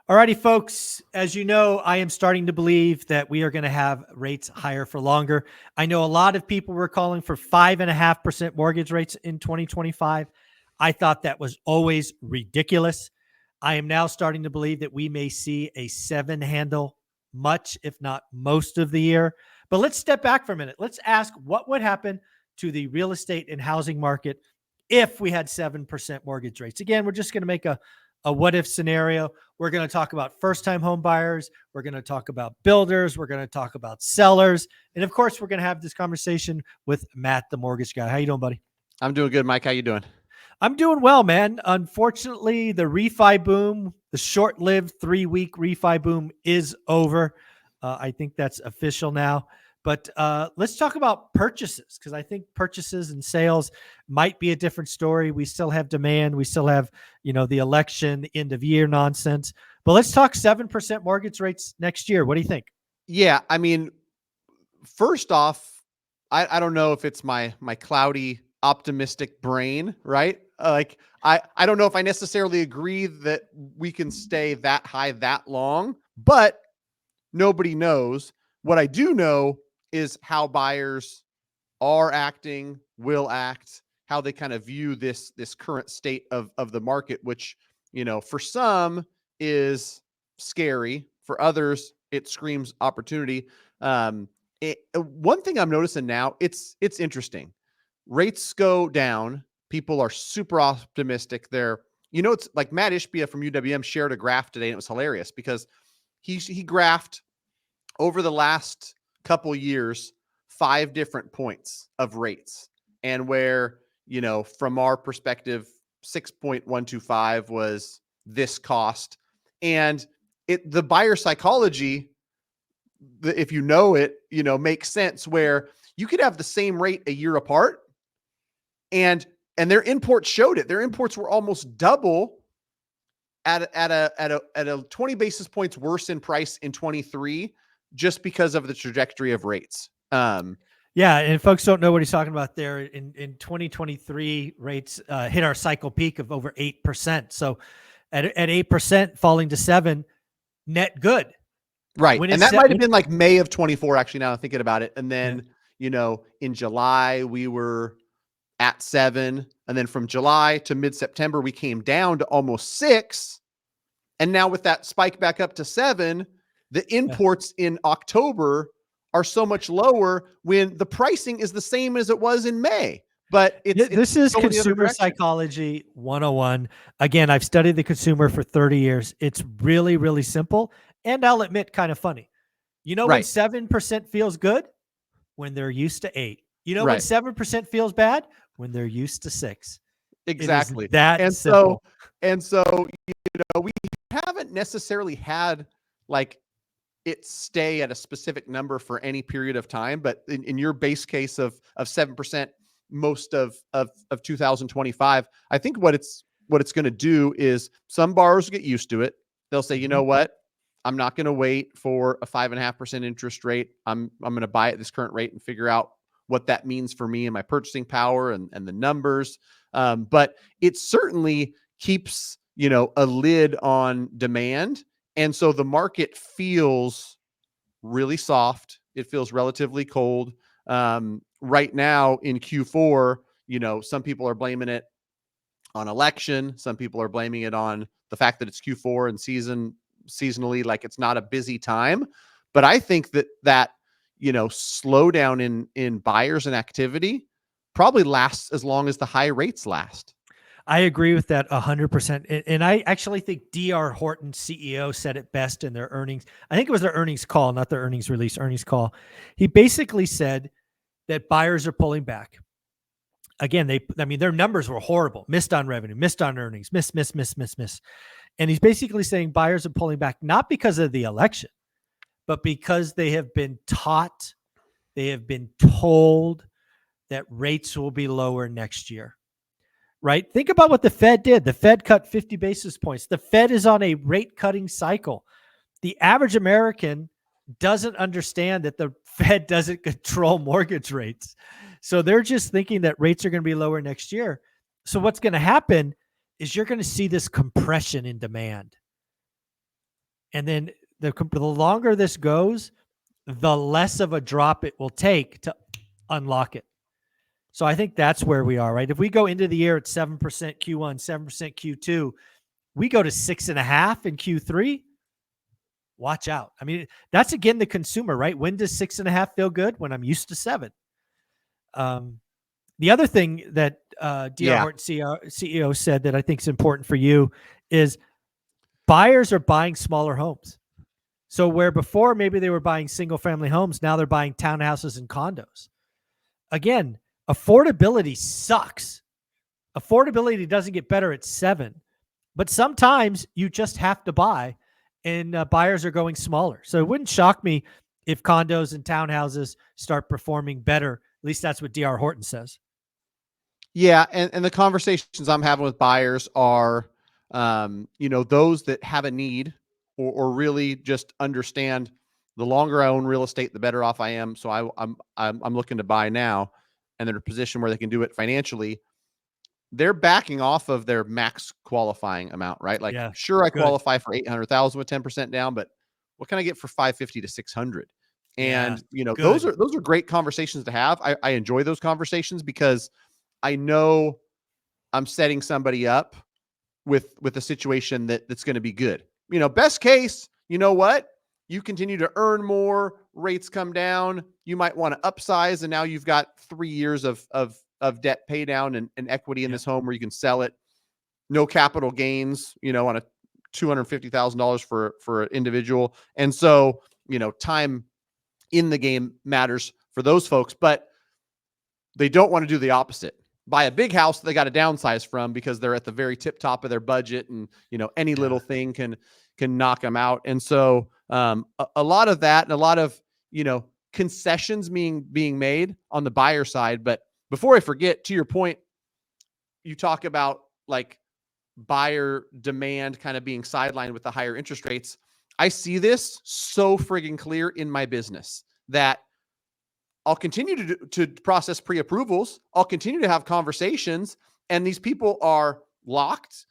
All righty, folks. As you know, I am starting to believe that we are going to have rates higher for longer. I know a lot of people were calling for 5.5% mortgage rates in 2025. I thought that was always ridiculous. I am now starting to believe that we may see a 7 handle much, if not most of the year. But let's step back for a minute. Let's ask what would happen to the real estate and housing market if we had 7% mortgage rates. Again, we're just going to make a what if scenario. We're going to talk about first-time home buyers. We're going to talk about builders. We're going to talk about sellers. And of course, we're going to have this conversation with Matt, the mortgage guy. How you doing, buddy? I'm doing good, Mike. How you doing? I'm doing well, man. Unfortunately, the refi boom, the short-lived 3-week refi boom is over. I think that's official now. But let's talk about purchases, because I think purchases and sales might be a different story. We still have demand. We still have, the election, end of year nonsense. But let's talk 7% mortgage rates next year. What do you think? Yeah, I mean, first off, I don't know if it's my cloudy, optimistic brain, right? I don't know if I necessarily agree that we can stay that high that long, but nobody knows. What I do know is how buyers are acting, will act, how they kind of view this current state of the market, which, for some is scary. For others, it screams opportunity. One thing I'm noticing now, it's interesting. Rates go down. People are super optimistic. It's like Matt Ishbia from UWM shared a graph today, and it was hilarious because he graphed over the last couple years 5 different points of rates, and where, from our perspective, 6.125 was this cost. And the buyer psychology, if you know it, makes sense, where you could have the same rate a year apart, and their imports showed it. Their imports were almost double at a 20 basis points worse in price in 23, just because of the trajectory of rates. Yeah, and folks don't know what he's talking about there. In 2023, rates hit our cycle peak of over 8%. So at 8%, falling to 7, net good. Right. And that might have been like May of 24, actually, now I'm thinking about it. And then, in July, we were at 7. And then from July to mid-September, we came down to almost 6. And now with that spike back up to 7, the imports in October are so much lower when the pricing is the same as it was in May. But this is consumer psychology 101. Again, I've studied the consumer for 30 years. It's really, really simple. And I'll admit, kind of funny. When 7% feels good? When they're used to 8. When 7% feels bad? When they're used to 6. Exactly. That simple. So, we haven't necessarily had it stay at a specific number for any period of time, but in your base case of 7% most of 2025, I think what it's going to do is some borrowers get used to it. They'll say, you know what? I'm not going to wait for a 5.5% interest rate. I'm going to buy at this current rate and figure out what that means for me and my purchasing power and the numbers. But it certainly keeps, a lid on demand. And so the market feels really soft. It feels relatively cold. Right now in Q4, some people are blaming it on election. Some people are blaming it on the fact that it's Q4 and seasonally, like it's not a busy time. But I think that slowdown in buyers and activity probably lasts as long as the high rates last. I agree with that 100%. And I actually think D.R. Horton, CEO, said it best in their earnings. I think it was their earnings call, not their earnings release, earnings call. He basically said that buyers are pulling back. Again, their numbers were horrible. Missed on revenue, missed on earnings, miss. And he's basically saying buyers are pulling back, not because of the election, but because they have been taught, they have been told that rates will be lower next year. Right? Think about what the Fed did. The Fed cut 50 basis points. The Fed is on a rate cutting cycle. The average American doesn't understand that the Fed doesn't control mortgage rates. So they're just thinking that rates are going to be lower next year. So what's going to happen is you're going to see this compression in demand. And then the longer this goes, the less of a drop it will take to unlock it. So I think that's where we are, right? If we go into the year at 7% Q1, 7% Q2, we go to 6.5 in Q3. Watch out. I mean, that's again the consumer, right? When does 6.5 feel good? When I'm used to 7. The other thing that D.R. Horton CEO said that I think is important for you is buyers are buying smaller homes. So where before maybe they were buying single family homes, now they're buying townhouses and condos. Again, affordability sucks. Affordability doesn't get better at 7, but sometimes you just have to buy, and buyers are going smaller. So it wouldn't shock me if condos and townhouses start performing better. At least that's what D.R. Horton says. Yeah. And the conversations I'm having with buyers are, those that have a need or really just understand the longer I own real estate, the better off I am. So I'm looking to buy now, and they're in a position where they can do it financially. They're backing off of their max qualifying amount, right? Like, sure, I qualify for 800,000 with 10% down, but what can I get for 550 to 600? And those are great conversations to have. I enjoy those conversations because I know I'm setting somebody up with a situation that's going to be good. Best case, you know what? You continue to earn more, rates come down. You might want to upsize, and now you've got 3 years of debt pay down and equity in this home where you can sell it. No capital gains, on a $250,000 for an individual. And so, time in the game matters for those folks, but they don't want to do the opposite. Buy a big house that they got to downsize from because they're at the very tip top of their budget, and any little thing can knock them out. And so a lot of that, and a lot of concessions being made on the buyer side. But before I forget, to your point, you talk about like buyer demand kind of being sidelined with the higher interest rates. I see this so friggin' clear in my business that I'll continue to process pre-approvals. I'll continue to have conversations, and these people are locked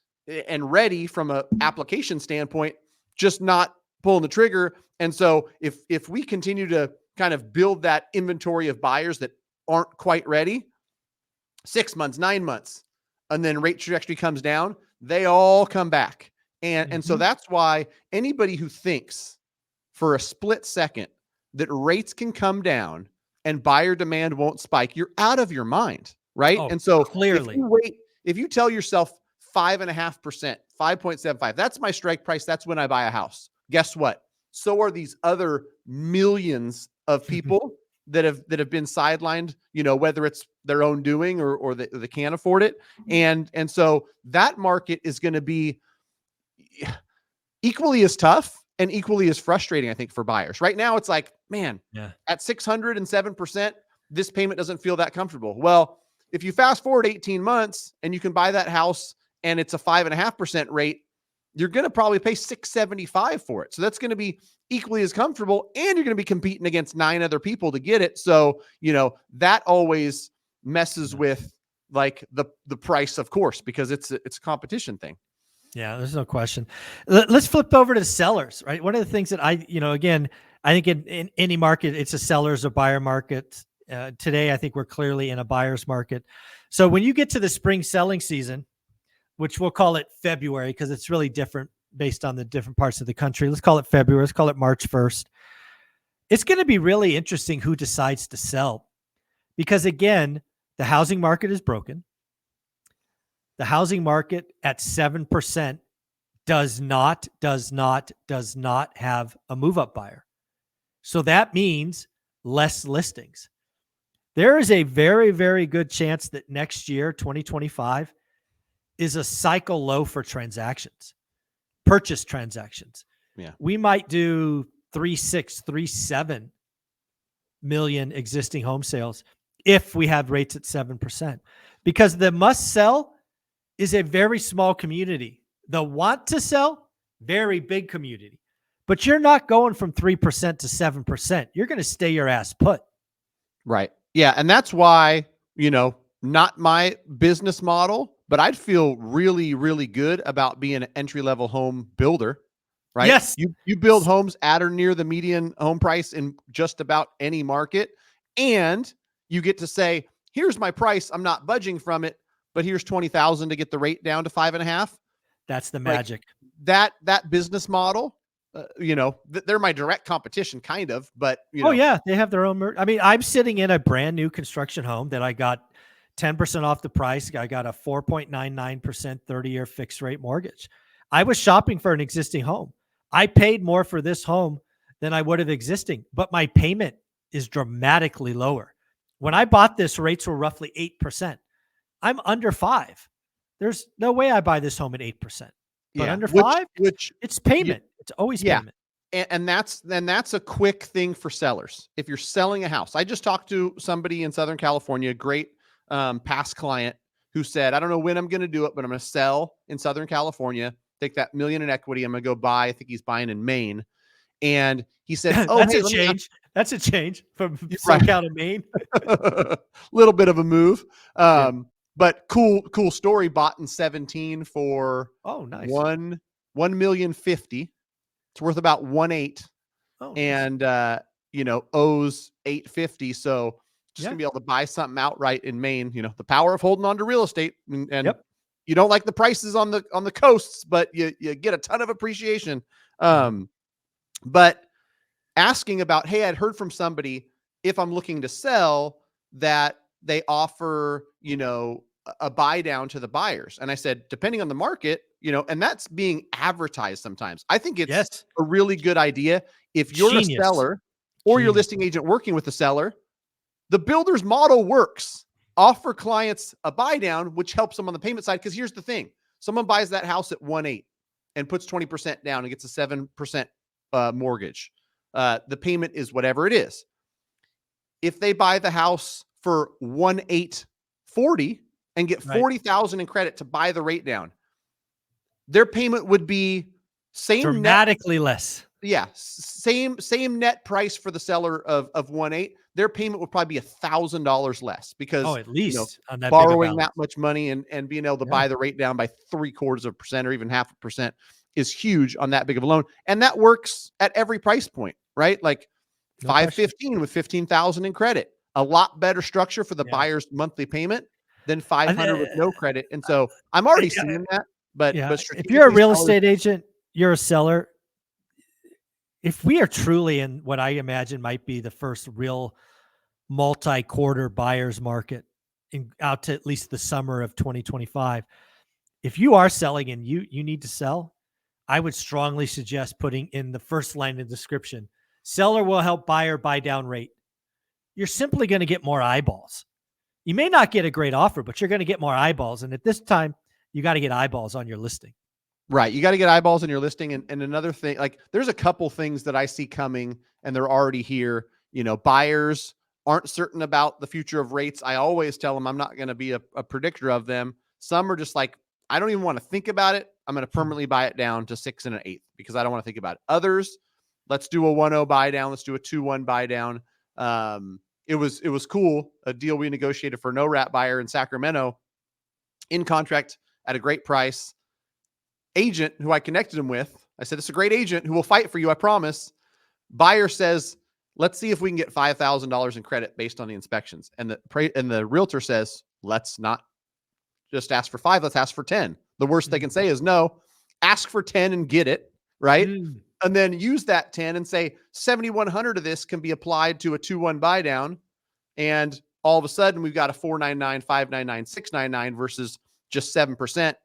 and ready from an application standpoint, just not pulling the trigger. And so if we continue to kind of build that inventory of buyers that aren't quite ready, 6 months, 9 months, and then rate trajectory comes down, they all come back. And so that's why anybody who thinks for a split second that rates can come down and buyer demand won't spike, you're out of your mind, right? Oh, and so clearly, if you tell yourself 5.5%, 5.75, that's my strike price, that's when I buy a house. Guess what? So are these other millions of people that have been sidelined, whether it's their own doing or they can't afford it. And so that market is going to be equally as tough and equally as frustrating, I think, for buyers. Right now, it's like, man, at 607%, this payment doesn't feel that comfortable. Well, if you fast forward 18 months and you can buy that house and it's a 5.5% rate, you're going to probably pay $675 for it. So that's going to be equally as comfortable, and you're going to be competing against 9 other people to get it. So, that always messes with like the price, of course, because it's a competition thing. Yeah, there's no question. Let's flip over to sellers, right? One of the things that again, I think in any market, it's a seller's or buyer market. Today, I think we're clearly in a buyer's market. So when you get to the spring selling season, which we'll call it February because it's really different based on the different parts of the country. Let's call it February. Let's call it March 1st. It's going to be really interesting who decides to sell because, again, the housing market is broken. The housing market at 7% does not have a move-up buyer. So that means less listings. There is a very, very good chance that next year, 2025, is a cycle low for transactions, purchase transactions. Yeah. We might do 3.6, 3.7 million existing home sales if we have rates at 7%, because the must sell is a very small community. The want to sell, very big community. But you're not going from 3% to 7%. You're going to stay your ass put. Right. Yeah. And that's why, not my business model, but I'd feel really, really good about being an entry-level home builder right? Yes. You build homes at or near the median home price in just about any market, and you get to say, here's my price. I'm not budging from it, but here's 20,000 to get the rate down to 5.5. That's the Like magic. that business model, they're my direct competition kind of, but Oh yeah, they have their own. I mean, I'm sitting in a brand new construction home that I got 10% off the price. I got a 4.99% 30-year fixed rate mortgage. I was shopping for an existing home. I paid more for this home than I would have existing, but my payment is dramatically lower. When I bought this, rates were roughly 8%. I'm under 5. There's no way I buy this home at 8%. But yeah, under 5, which it's payment. It's always yeah. payment. And that's a quick thing for sellers. If you're selling a house, I just talked to somebody in Southern California, a great past client, who said, I don't know when I'm going to do it, but I'm going to sell in Southern California, take that $1 million in equity. I'm going to go buy. I think he's buying in Maine. And he said, oh, That's hey, a change. That's a change from right. SoCal to Maine. Little bit of a move. Yeah. But cool story. Bought in 17 for Oh, nice. 1,050,000. It's worth about 1.8. Oh, nice. And owes 850. So just Yeah. gonna be able to buy something outright in Maine. The power of holding on to real estate. And Yep. you don't like the prices on the coasts, but you get a ton of appreciation. But asking about, hey, I'd heard from somebody, if I'm looking to sell, that they offer, a buy down to the buyers. And I said, depending on the market, and that's being advertised sometimes. I think it's a really good idea. If you're a seller or your listing agent working with the seller, the builder's model works. Offer clients a buy down, which helps them on the payment side. Because here's the thing. Someone buys that house at 1.8 and puts 20% down and gets a 7% mortgage. The payment is whatever it is. If they buy the house for 1,840 and get 40,000 in credit to buy the rate down, their payment would be dramatically less. Yeah, same net price for the seller of 1.8. Their payment would probably be $1,000 less because at least on that borrowing that much money and being able to buy the rate down by 0.75% or even 0.5% is huge on that big of a loan. And that works at every price point, right? Like 515 with 15,000 in credit, a lot better structure for the buyer's monthly payment than 500 with no credit. And so I'm already seeing that, but if you're a real estate agent, you're a seller. If we are truly in what I imagine might be the first real multi-quarter buyer's market out to at least the summer of 2025, if you are selling and you need to sell, I would strongly suggest putting in the first line of description, seller will help buyer buy down rate. You're simply going to get more eyeballs. You may not get a great offer, but you're going to get more eyeballs. And at this time, you got to get eyeballs on your listing. Right. You got to get eyeballs on your listing. And another thing, like there's a couple things that I see coming and they're already here. Buyers aren't certain about the future of rates. I always tell them I'm not going to be a predictor of them. Some are just like, I don't even want to think about it. I'm going to permanently buy it down to 6 1/8 because I don't want to think about it. Others, let's do a 1.0 buy down. Let's do a 2.1 buy down. It was cool. A deal we negotiated for a no rat buyer in Sacramento in contract at a great price. Agent who I connected him with, I said, it's a great agent who will fight for you. I promise. Buyer says, let's see if we can get $5,000 in credit based on the inspections. And the realtor says, let's not just ask for 5. Let's ask for 10. The worst they can say is no, ask for 10 and get it. Right. And then use that 10 and say 7,100 of this can be applied to a 2.1 buy down. And all of a sudden we've got a 499, 599, 699 versus just 7%.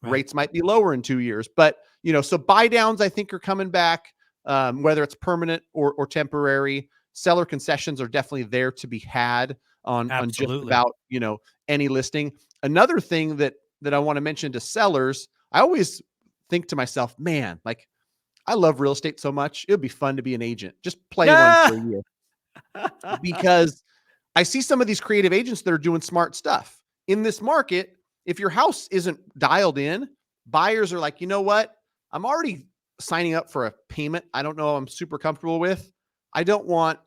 Rates might be lower in 2 years, but so buy downs I think are coming back, whether it's permanent or temporary. Seller concessions are definitely there to be had on just about any listing. Another thing that I want to mention to sellers, I always think to myself, man, like I love real estate so much. It would be fun to be an agent. Just play one for a year. Because I see some of these creative agents that are doing smart stuff in this market. If your house isn't dialed in, buyers are like, you know what? I'm already signing up for a payment I don't know I'm super comfortable with. I don't want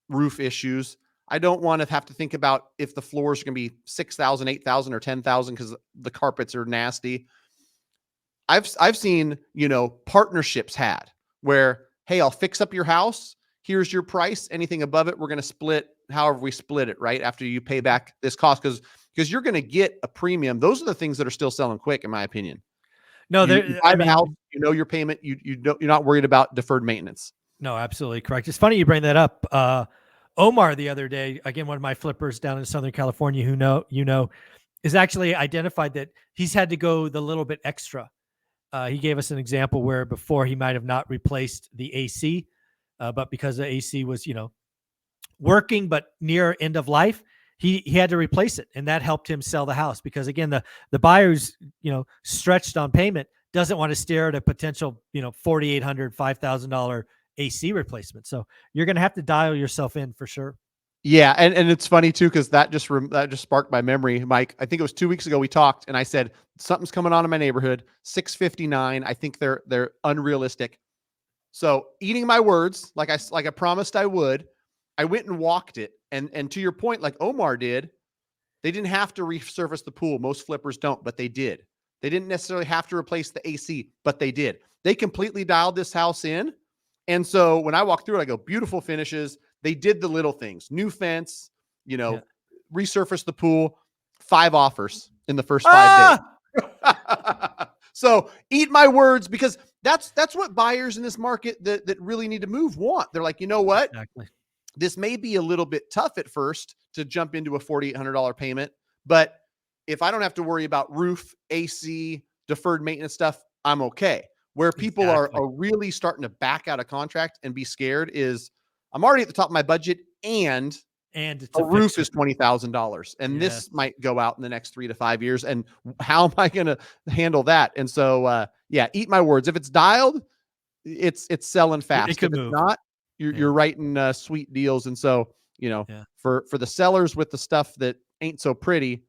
roof issues. I don't want to have to think about if the floors are going to be 6,000, 8,000, or 10,000 because the carpets are nasty. I've seen, partnerships had where, hey, I'll fix up your house. Here's your price. Anything above it, we're going to split however we split it, right? After you pay back this cost, because you're going to get a premium. Those are the things that are still selling quick, in my opinion. No, You I buy the mean, house, your payment, you're not worried about deferred maintenance. no, absolutely correct. It's funny you bring that up. Omar the other day, again, one of my flippers down in Southern California, is actually identified that he's had to go the little bit extra. He gave us an example where before he might have not replaced the AC, but because the AC was, working but near end of life, he had to replace it, and that helped him sell the house. Because again, the buyer who's stretched on payment doesn't want to stare at a potential $4,800, $5,000 AC replacement. So you're going to have to dial yourself in for sure. Yeah, and it's funny too, because that just sparked my memory, Mike. I think it was 2 weeks ago we talked, and I said something's coming on in my neighborhood. 659. I think they're unrealistic. So eating my words, like I promised I would, I went and walked it, and to your point, like Omar did, they didn't have to resurface the pool. Most flippers don't, but they did. They didn't necessarily have to replace the AC, but they did. They completely dialed this house in, and so when I walk through it, I go, beautiful finishes. They did the little things, new fence, resurface the pool. 5 offers in the first 5 days. So eat my words, because that's what buyers in this market that really need to move want. They're like, you know what? Exactly. This may be a little bit tough at first to jump into a $4,800 payment, but if I don't have to worry about roof, AC, deferred maintenance stuff, I'm okay. Where people are really starting to back out of contract and be scared is, I'm already at the top of my budget, and it's a roof is $20,000, and this might go out in the next 3 to 5 years. And how am I going to handle that? And so, eat my words. If it's dialed, it's selling fast. It could if move. it's not, you're writing sweet deals. And so, for the sellers with the stuff that ain't so pretty,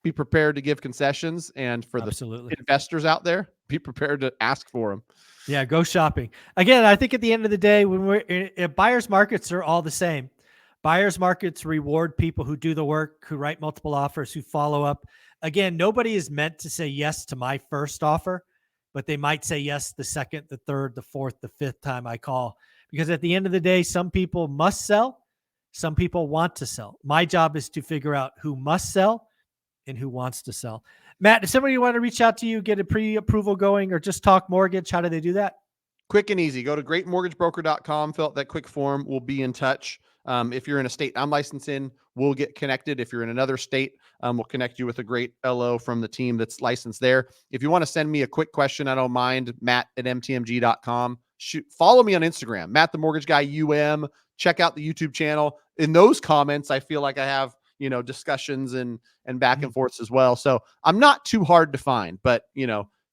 be prepared to give concessions. And for the investors out there, be prepared to ask for them. Yeah, go shopping. Again, I think at the end of the day, when we're in buyers markets are all the same. Buyers markets reward people who do the work, who write multiple offers, who follow up. Again, nobody is meant to say yes to my first offer, but they might say yes the second, the third, the fourth, the fifth time I call. Because at the end of the day, some people must sell. Some people want to sell. My job is to figure out who must sell and who wants to sell. Matt, if somebody want to reach out to you, get a pre-approval going, or just talk mortgage, how do they do that? Quick and easy. Go to greatmortgagebroker.com, fill out that quick form. We'll be in touch. If you're in a state I'm licensed in, we'll get connected. If you're in another state, we'll connect you with a great LO from the team that's licensed there. If you want to send me a quick question, I don't mind, matt@mtmg.com. Follow me on Instagram, Matt the Mortgage Guy UM. Check out the YouTube channel. In those comments, I feel like I have discussions and back and forths as well. So I'm not too hard to find, but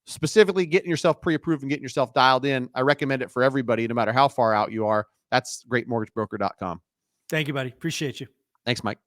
specifically getting yourself pre-approved and getting yourself dialed in, I recommend it for everybody, no matter how far out you are. That's greatmortgagebroker.com. Thank you, buddy. Appreciate you. Thanks, Mike.